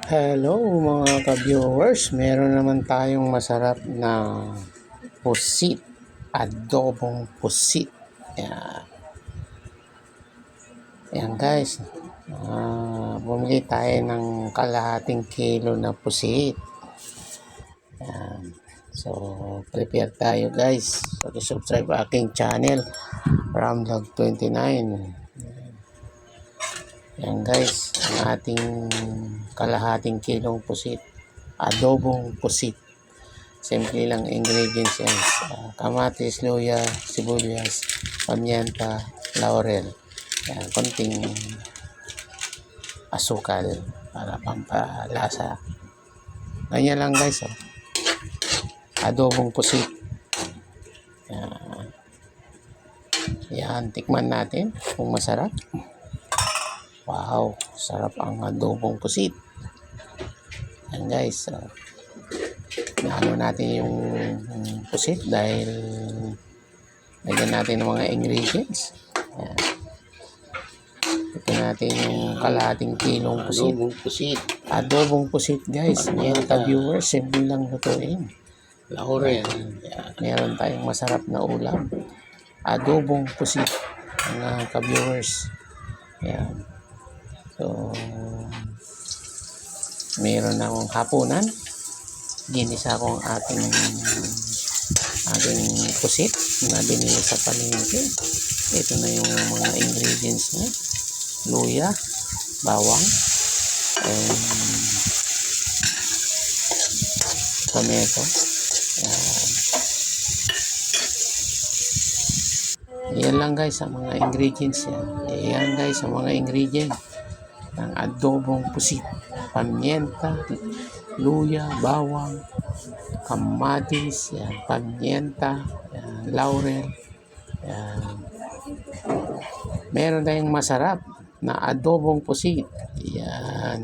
Hello mga ka-viewers, meron naman tayong masarap na pusit, adobong pusit. Yan, yan guys, bumili tayo ng kalahating kilo na pusit. Yan. So, prepare tayo guys. So, subscribe aking channel, Ramvlog29. Yan guys, ang ating kalahating kilong pusit, adobong pusit. Simple lang ingredients yan. Kamatis, luya, sibuyas, pamienta, laurel. Yan, konting asukal para pampalasa. Ganyan lang guys. Adobong pusit. Yan. Yan, tikman natin kung masarap. Wow, sarap ang adobong pusit. Yan guys, naano natin yung pusit dahil lagyan natin ng mga ingredients. Yan. Ito natin yung kalahating kilong pusit. Adobong pusit guys. Yan ka-viewers, simple lang lutuin. Laurel. Yan. Meron tayong masarap na ulam. Adobong pusit, mga ka-viewers. Yan. So, meron akong hapunan. Ginisa ko ang ating pusit na binili sa palengke. Ito na yung mga ingredients niya. Luya, bawang, and tomato. Yan lang guys ang mga ingredients yan. Yan guys ang mga ingredients ng adobong pusit. Pamienta, luya, bawang, kamatis, yan, pamienta, yan, laurel. Yan. Meron tayong masarap na adobong pusit. Yan.